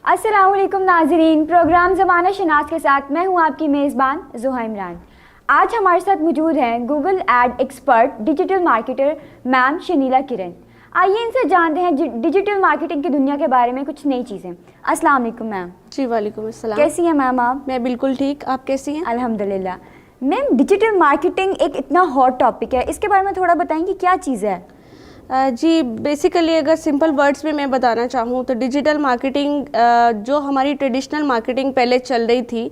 अस्सलामुअलैकुम नाज़रीन, प्रोग्राम ज़माना शनास के साथ मैं हूं आपकी मेज़बान ज़ुहा इमरान। आज हमारे साथ मौजूद हैं Google ad expert digital marketer ma'am Shanila Kiran. आइए इनसे जानते हैं डिजिटल मार्केटिंग की दुनिया के बारे में कुछ नई चीज़ें। अस्सलाम वालेकुम मैम। जी वालेकुम अस्सलाम। कैसी हैं मैम आप? मैं बिल्कुल ठीक, आप कैसी हैं? अल्हम्दुलिल्लाह। मैम, डिजिटल मार्केटिंग एक इतना हॉट टॉपिक है, इसके बारे में थोड़ा बताएंगी क्या चीज़ है? जी बेसिकली अगर सिंपल वर्ड्स में मैं बताना चाहूँ तो डिजिटल मार्केटिंग जो हमारी ट्रेडिशनल मार्केटिंग पहले चल रही थी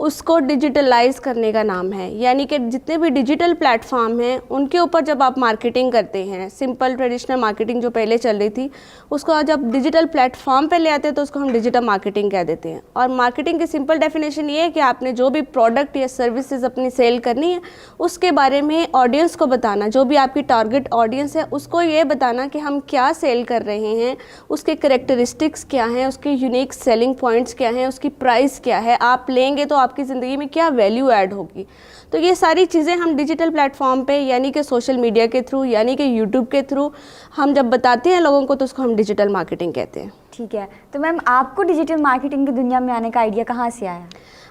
उसको डिजिटलाइज करने का नाम है। यानी कि जितने भी डिजिटल प्लेटफॉर्म हैं उनके ऊपर जब आप मार्केटिंग करते हैं, सिंपल ट्रेडिशनल मार्केटिंग जो पहले चल रही थी उसको आज आप डिजिटल प्लेटफॉर्म पे ले आते हैं तो उसको हम डिजिटल मार्केटिंग कह देते हैं। और मार्केटिंग की सिंपल डेफिनेशन ये है कि आपने जो भी प्रोडक्ट या सर्विसेज अपनी सेल करनी है उसके बारे में ऑडियंस को बताना, जो भी आपकी टारगेट ऑडियंस है उसको ये बताना कि हम क्या सेल कर रहे हैं, उसके करेक्टरिस्टिक्स क्या हैं, उसके यूनिक सेलिंग पॉइंट्स क्या हैं, उसकी प्राइस क्या है, आप लेंगे तो आपकी ज़िंदगी में क्या वैल्यू ऐड होगी। तो ये सारी चीज़ें हम डिजिटल प्लेटफॉर्म पे यानी कि सोशल मीडिया के थ्रू यानी कि यूट्यूब के थ्रू हम जब बताते हैं लोगों को तो उसको हम डिजिटल मार्केटिंग कहते हैं। ठीक है, तो मैम आपको डिजिटल मार्केटिंग की दुनिया में आने का आइडिया कहाँ से आया?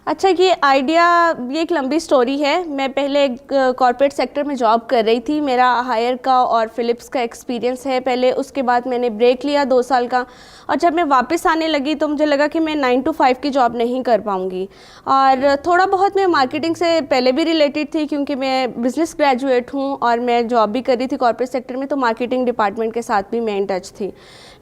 अच्छा, ये आइडिया ये एक लंबी स्टोरी है। मैं पहले एक कॉर्पोरेट सेक्टर में जॉब कर रही थी। मेरा हायर का और फ़िलिप्स का एक्सपीरियंस है पहले, उसके बाद मैंने ब्रेक लिया 2 साल का। और जब मैं वापस आने लगी तो मुझे लगा कि मैं 9 to 5 की जॉब नहीं कर पाऊँगी। और थोड़ा बहुत मैं मार्केटिंग से पहले भी रिलेटेड थी क्योंकि मैं बिज़नेस ग्रेजुएट हूँ और मैं जॉब भी कर रही थी कॉर्पोरेट सेक्टर में, तो मार्केटिंग डिपार्टमेंट के साथ भी मैं इन टच थी।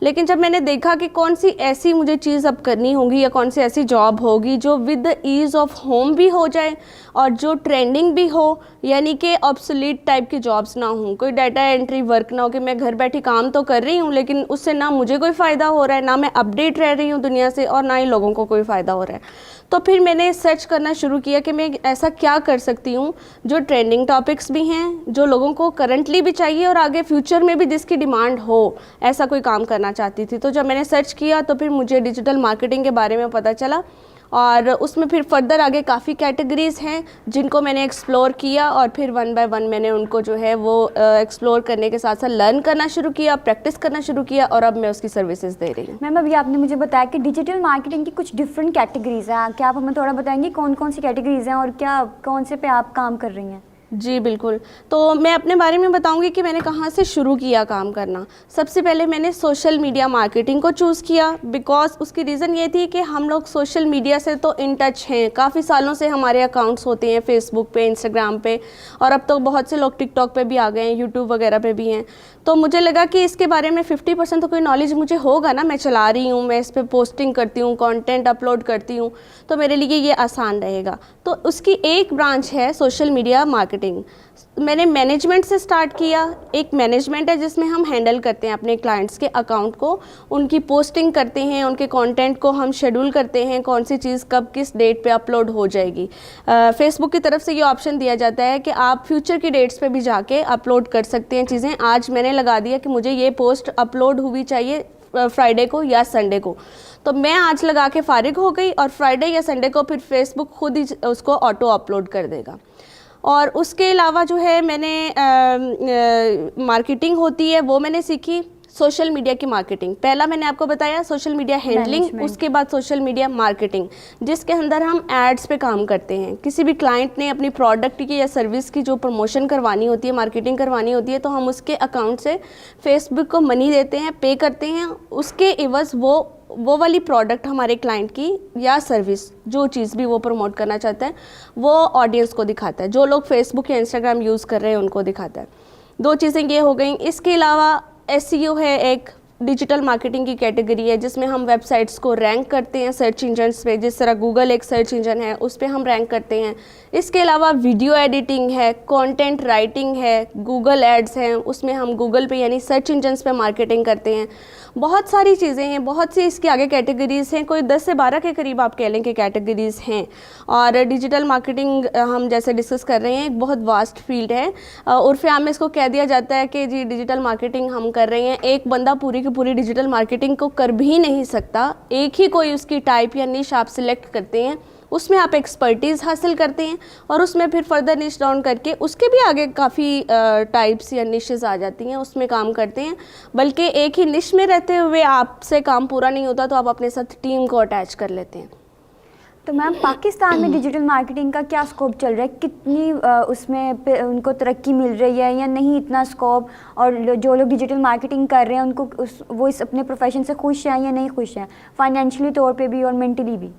लेकिन जब मैंने देखा कि कौन सी ऐसी मुझे चीज़ अब करनी होगी या कौन सी ऐसी जॉब होगी जो विद ईज़ ऑफ होम भी हो जाए और जो ट्रेंडिंग भी हो, यानी कि ऑब्सोलीट टाइप की जॉब्स ना हों, कोई डाटा एंट्री वर्क ना हो कि मैं घर बैठी काम तो कर रही हूँ लेकिन उससे ना मुझे कोई फ़ायदा हो रहा है, ना मैं अपडेट रह रही हूँ दुनिया से और ना ही लोगों को कोई फ़ायदा हो रहा है। तो फिर मैंने सर्च करना शुरू किया कि मैं ऐसा क्या कर सकती हूँ जो ट्रेंडिंग टॉपिक्स भी हैं, जो लोगों को करंटली भी चाहिए और आगे फ्यूचर में भी जिसकी डिमांड हो, ऐसा कोई काम करना चाहती थी। तो जब मैंने सर्च किया तो फिर मुझे डिजिटल मार्केटिंग के बारे में पता चला और उसमें फिर फर्दर आगे काफ़ी कैटेगरीज़ हैं जिनको मैंने एक्सप्लोर किया और फिर 1 by 1 मैंने उनको जो है वो एक्सप्लोर करने के साथ साथ लर्न करना शुरू किया, प्रैक्टिस करना शुरू किया और अब मैं उसकी सर्विसेज दे रही हूँ। मैम, अभी आपने मुझे बताया कि डिजिटल मार्केटिंग की कुछ डिफरेंट कैटेगरीज हैं, क्या आप हमें थोड़ा बताएंगी कौन कौन सी कैटेगरीज हैं और क्या कौन से पे आप काम कर रही हैं? जी बिल्कुल, तो मैं अपने बारे में बताऊंगी कि मैंने कहाँ से शुरू किया काम करना। सबसे पहले मैंने सोशल मीडिया मार्केटिंग को चूज़ किया बिकॉज उसकी रीज़न ये थी कि हम लोग सोशल मीडिया से तो इन टच हैं, काफ़ी सालों से हमारे अकाउंट्स होते हैं फेसबुक पे, इंस्टाग्राम पे और अब तो बहुत से लोग टिकटॉक पे भी आ गए हैं, यूट्यूब वगैरह पे भी हैं। तो मुझे लगा कि इसके बारे में 50% तो कोई नॉलेज मुझे होगा ना, मैं चला रही हूँ, मैं इस पर पोस्टिंग करती हूँ, कंटेंट अपलोड करती हूँ, तो मेरे लिए ये आसान रहेगा। तो उसकी एक ब्रांच है सोशल मीडिया मार्केटिंग। मैंने मैनेजमेंट से स्टार्ट किया। एक मैनेजमेंट है जिसमें हम हैंडल करते हैं अपने क्लाइंट्स के अकाउंट को, उनकी पोस्टिंग करते हैं, उनके कंटेंट को हम शेड्यूल करते हैं, कौन सी चीज़ कब किस डेट पे अपलोड हो जाएगी। फेसबुक की तरफ से ये ऑप्शन दिया जाता है कि आप फ्यूचर की डेट्स पे भी जाके अपलोड कर सकते हैं चीज़ें। आज मैंने लगा दिया कि मुझे ये पोस्ट अपलोड हुई चाहिए फ्राइडे को या संडे को, तो मैं आज लगा के फारिग हो गई और फ्राइडे या संडे को फिर फेसबुक खुद ही उसको ऑटो अपलोड कर देगा। और उसके अलावा जो है मैंने मार्केटिंग होती है वो मैंने सीखी। सोशल मीडिया की मार्केटिंग, पहला मैंने आपको बताया सोशल मीडिया हैंडलिंग, उसके बाद सोशल मीडिया मार्केटिंग जिसके अंदर हम एड्स पे काम करते हैं। किसी भी क्लाइंट ने अपनी प्रोडक्ट की या सर्विस की जो प्रमोशन करवानी होती है, मार्केटिंग करवानी होती है, तो हम उसके अकाउंट से फेसबुक को मनी देते हैं, पे करते हैं, उसके एवज वो वाली प्रोडक्ट हमारे क्लाइंट की या सर्विस जो चीज़ भी वो प्रमोट करना चाहता है वो ऑडियंस को दिखाता है, जो लोग फेसबुक या इंस्टाग्राम यूज़ कर रहे हैं उनको दिखाता है। 2 चीज़ें ये हो गई। इसके अलावा एसईओ है, एक डिजिटल मार्केटिंग की कैटेगरी है जिसमें हम वेबसाइट्स को रैंक करते हैं सर्च इंजन्स पे, जिस तरह गूगल एक सर्च इंजन है उस पर हम रैंक करते हैं। इसके अलावा वीडियो एडिटिंग है, कंटेंट राइटिंग है, गूगल एड्स हैं, उसमें हम गूगल पे यानी सर्च इंजन्स पे मार्केटिंग करते हैं। बहुत सारी चीज़ें हैं, बहुत सी इसके आगे कैटेगरीज़ हैं, कोई 10 से 12 के करीब आप कह लें कि कैटेगरीज़ हैं। और डिजिटल मार्केटिंग हम जैसे डिस्कस कर रहे हैं एक बहुत वास्ट फील्ड है। उर्फ़ आम में इसको कह दिया जाता है कि जी डिजिटल मार्केटिंग हम कर रहे हैं। एक बंदा पूरी की पूरी डिजिटल मार्केटिंग को कर भी नहीं सकता, एक ही कोई उसकी टाइप या निश आप सिलेक्ट करते हैं उसमें आप एक्सपर्टीज़ हासिल करते हैं और उसमें फिर फर्दर निश डाउन करके उसके भी आगे काफ़ी टाइप्स या निशेस आ जाती हैं, उसमें काम करते हैं। बल्कि एक ही निश में रहते हुए आपसे काम पूरा नहीं होता तो आप अपने साथ टीम को अटैच कर लेते हैं। तो मैम पाकिस्तान में डिजिटल मार्केटिंग का क्या स्कोप चल रहा है, कितनी उसमें उनको तरक्की मिल रही है या नहीं इतना स्कोप, और जो लोग डिजिटल मार्केटिंग कर रहे हैं उनको वो इस अपने प्रोफेशन से खुश हैं या नहीं खुश हैं, फाइनेंशियली तौर पे भी और मेंटली भी?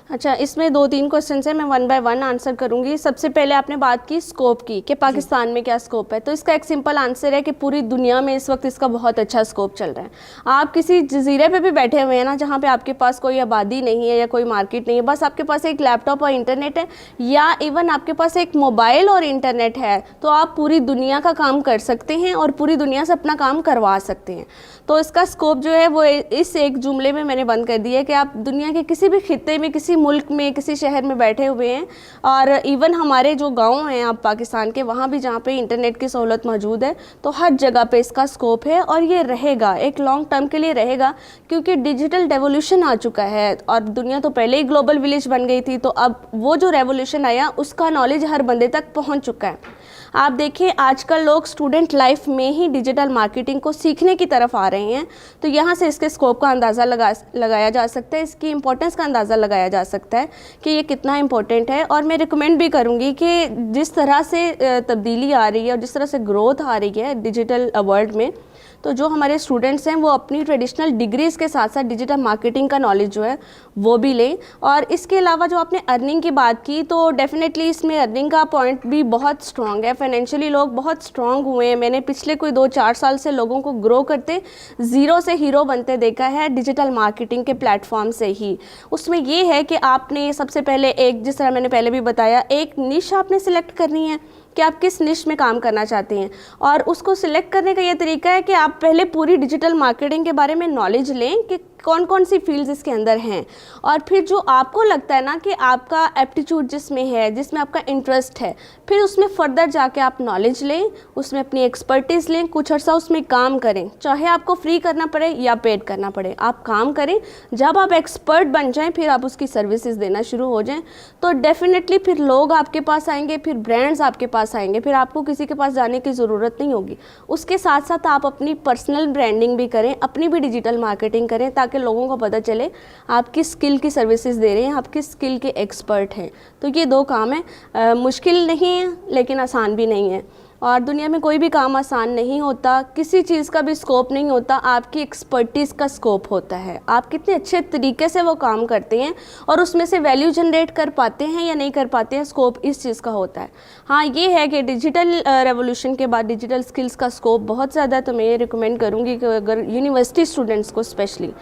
अच्छा, इसमें 2-3 क्वेश्चन है, मैं 1 बाय 1 आंसर करूंगी। सबसे पहले आपने बात की स्कोप की कि पाकिस्तान में क्या स्कोप है, तो इसका एक सिंपल आंसर है कि पूरी दुनिया में इस वक्त इसका बहुत अच्छा स्कोप चल रहा है। आप किसी जजीरे पे भी बैठे हुए हैं ना, जहाँ पे आपके पास कोई आबादी नहीं है या कोई मार्केट नहीं है, बस आपके पास एक लैपटॉप और इंटरनेट है या इवन आपके पास एक मोबाइल और इंटरनेट है, तो आप पूरी दुनिया का काम कर सकते हैं और पूरी दुनिया से अपना काम करवा सकते हैं। तो इसका स्कोप जो है वो इस एक जुमले में मैंने बंद कर दिया है कि आप दुनिया के किसी भी खित्ते में, किसी मुल्क में, किसी शहर में बैठे हुए हैं, और इवन हमारे जो गांव हैं आप पाकिस्तान के, वहाँ भी जहाँ पे इंटरनेट की सहूलत मौजूद है, तो हर जगह पे इसका स्कोप है और ये रहेगा, एक लॉन्ग टर्म के लिए रहेगा, क्योंकि डिजिटल रेवोल्यूशन आ चुका है और दुनिया तो पहले ही ग्लोबल विलेज बन गई थी, तो अब वो जो रेवोल्यूशन आया उसका नॉलेज हर बंदे तक पहुँच चुका है। आप देखिए आजकल लोग स्टूडेंट लाइफ में ही डिजिटल मार्केटिंग को सीखने की तरफ आ रहे हैं, तो यहाँ से इसके स्कोप का अंदाज़ा लगाया जा सकता है, इसकी इंपॉर्टेंस का अंदाज़ा लगाया जा सकता है कि ये कितना इम्पोर्टेंट है। और मैं रिकमेंड भी करूँगी कि जिस तरह से तब्दीली आ रही है और जिस तरह से ग्रोथ आ रही है डिजिटल वर्ल्ड में, तो जो हमारे स्टूडेंट्स हैं वो अपनी ट्रेडिशनल डिग्रीज़ के साथ साथ डिजिटल मार्केटिंग का नॉलेज जो है वो भी लें। और इसके अलावा जो आपने अर्निंग की बात की, तो डेफिनेटली इसमें अर्निंग का पॉइंट भी बहुत स्ट्रॉन्ग है। फाइनेंशियली लोग बहुत स्ट्रॉन्ग हुए हैं, मैंने पिछले कोई 2-4 साल से लोगों को ग्रो करते, ज़ीरो से हीरो बनते देखा है डिजिटल मार्केटिंग के प्लेटफॉर्म से ही। उसमें ये है कि आपने सबसे पहले एक, जिस तरह मैंने पहले भी बताया, एक निश आपने सिलेक्ट करनी है कि आप किस निश में काम करना चाहते हैं, और उसको सिलेक्ट करने का ये तरीका है कि आप पहले पूरी डिजिटल मार्केटिंग के बारे में नॉलेज लें कि कौन कौन सी फील्ड्स इसके अंदर हैं, और फिर जो आपको लगता है ना कि आपका एप्टीट्यूड जिसमें है, जिसमें आपका इंटरेस्ट है, फिर उसमें फर्दर जाके आप नॉलेज लें, उसमें अपनी एक्सपर्टीज़ लें, कुछ अर्सा उसमें काम करें, चाहे आपको फ्री करना पड़े या पेड करना पड़े, आप काम करें। जब आप एक्सपर्ट बन जाएं फिर आप उसकी सर्विसेज देना शुरू हो जाएं, तो डेफिनेटली फिर लोग आपके पास आएंगे, फिर ब्रांड्स आपके पास आएंगे, फिर आपको किसी के पास जाने की ज़रूरत नहीं होगी। उसके साथ साथ आप अपनी पर्सनल ब्रांडिंग भी करें, अपनी भी डिजिटल मार्केटिंग करें, ताकि लोगों को पता चले आप किस स्किल की सर्विसेज दे रहे हैं, आप किस स्किल के एक्सपर्ट हैं। तो ये 2 काम है, मुश्किल नहीं है लेकिन आसान भी नहीं है, और दुनिया में कोई भी काम आसान नहीं होता, किसी चीज़ का भी स्कोप नहीं होता, आपकी एक्सपर्टीज़ का स्कोप होता है, आप कितने अच्छे तरीके से वो काम करते हैं और उसमें से वैल्यू जनरेट कर पाते हैं या नहीं कर पाते हैं, स्कोप इस चीज़ का होता है। हाँ, ये है कि डिजिटल रेवोल्यूशन के बाद डिजिटल स्किल्स का स्कोप बहुत ज़्यादा है, तो मैं ये रिकमेंड करूँगी कि अगर यूनिवर्सिटी स्टूडेंट्स को स्पेशली,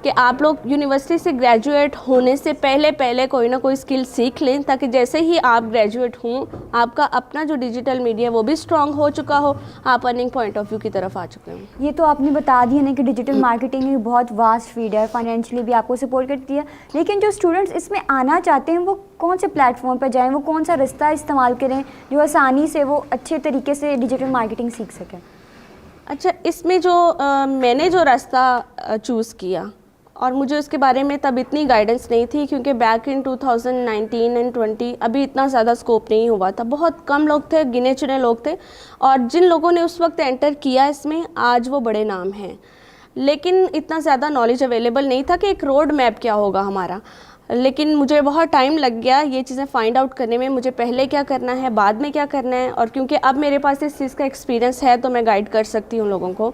कि आप लोग यूनिवर्सिटी से ग्रेजुएट होने से पहले कोई ना कोई स्किल सीख लें, ताकि जैसे ही आप ग्रेजुएट हों आपका अपना जो डिजिटल मीडिया वो भी स्ट्रांग हो चुका हो, आप अर्निंग पॉइंट ऑफ व्यू की तरफ आ चुके हों। ये तो आपने बता दिया ना कि डिजिटल मार्केटिंग एक बहुत वास्ट फील्ड है, फाइनेंशियली भी आपको सपोर्ट करती है, लेकिन जो स्टूडेंट्स इसमें आना चाहते हैं वो कौन से प्लेटफॉर्म पर जाएँ, वो कौन सा रास्ता इस्तेमाल करें जो आसानी से वो अच्छे तरीके से डिजिटल मार्केटिंग सीख सकें? अच्छा, इसमें जो मैंने जो रास्ता चूज़ किया, और मुझे उसके बारे में तब इतनी गाइडेंस नहीं थी, क्योंकि बैक इन 2019 एंड 20 अभी इतना ज़्यादा स्कोप नहीं हुआ था, बहुत कम लोग थे, गिने चुने लोग थे, और जिन लोगों ने उस वक्त एंटर किया इसमें आज वो बड़े नाम हैं, लेकिन इतना ज़्यादा नॉलेज अवेलेबल नहीं था कि एक रोड मैप क्या होगा हमारा। लेकिन मुझे बहुत टाइम लग गया ये चीज़ें फाइंड आउट करने में, मुझे पहले क्या करना है, बाद में क्या करना है, और क्योंकि अब मेरे पास इस चीज़ का एक्सपीरियंस है तो मैं गाइड कर सकती हूँ लोगों को।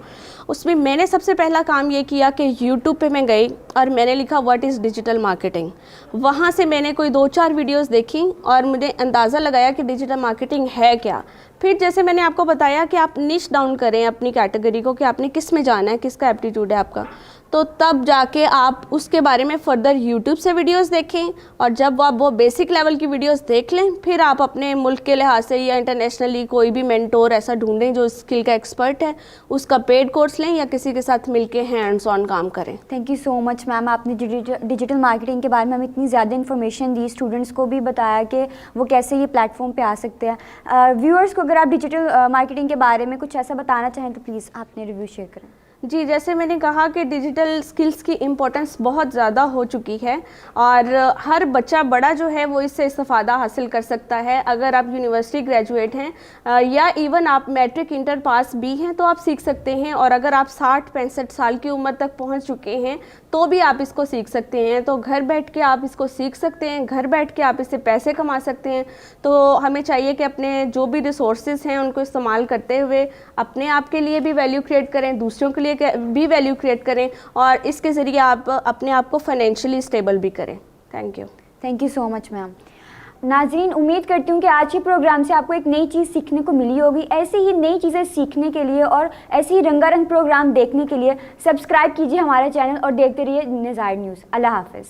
उसमें मैंने सबसे पहला काम ये किया कि यूट्यूब पे मैं गई और मैंने लिखा व्हाट इज़ डिजिटल मार्केटिंग। वहाँ से मैंने कोई 2-4 वीडियोस देखी और मुझे अंदाज़ा लगाया कि डिजिटल मार्केटिंग है क्या। फिर जैसे मैंने आपको बताया कि आप निश डाउन करें अपनी कैटेगरी को कि आपने किस में जाना है, किसका एप्टीट्यूड है आपका, तो तब जाके आप उसके बारे में फ़र्दर यूट्यूब से वीडियोस देखें, और जब आप वो बेसिक लेवल की वीडियोस देख लें फिर आप अपने मुल्क के लिहाज से या इंटरनेशनली कोई भी मेंटोर ऐसा ढूंढें जो स्किल का एक्सपर्ट है, उसका पेड कोर्स लें या किसी के साथ मिलके हैंड्स ऑन काम करें। Thank you so much ma'am, आपने डिजिटल मार्केटिंग के बारे में हमें इतनी ज़्यादा इन्फॉर्मेशन दी, स्टूडेंट्स को भी बताया कि वो कैसे ये प्लेटफॉर्म पे आ सकते हैं। व्यूअर्स को अगर आप डिजिटल मार्केटिंग के बारे में कुछ ऐसा बताना चाहें तो प्लीज़ आपने रिव्यू शेयर करें। जी, जैसे मैंने कहा कि डिजिटल स्किल्स की इम्पोर्टेंस बहुत ज़्यादा हो चुकी है और हर बच्चा बड़ा जो है वो इससे इस्तेफ़ादा हासिल कर सकता है। अगर आप यूनिवर्सिटी ग्रेजुएट हैं या इवन आप मैट्रिक इंटर पास भी हैं तो आप सीख सकते हैं, और अगर आप 60-65 साल की उम्र तक पहुंच चुके हैं तो भी आप इसको सीख सकते हैं। तो घर बैठ के आप इसको सीख सकते हैं, घर बैठ के आप इससे पैसे कमा सकते हैं। तो हमें चाहिए कि अपने जो भी रिसोर्सेज हैं उनको इस्तेमाल करते हुए अपने आप के लिए भी वैल्यू क्रिएट करें, दूसरों के लिए भी वैल्यू क्रिएट करें, और इसके ज़रिए आप अपने आप को फाइनेंशियली स्टेबल भी करें। Thank you so much ma'am. नाज़रीन, उम्मीद करती हूँ कि आज के प्रोग्राम से आपको एक नई चीज़ सीखने को मिली होगी। ऐसे ही नई चीज़ें सीखने के लिए और ऐसे ही रंगारंग प्रोग्राम देखने के लिए सब्सक्राइब कीजिए हमारा चैनल और देखते रहिए नज़ायर न्यूज़। अल्लाह हाफ़िज़।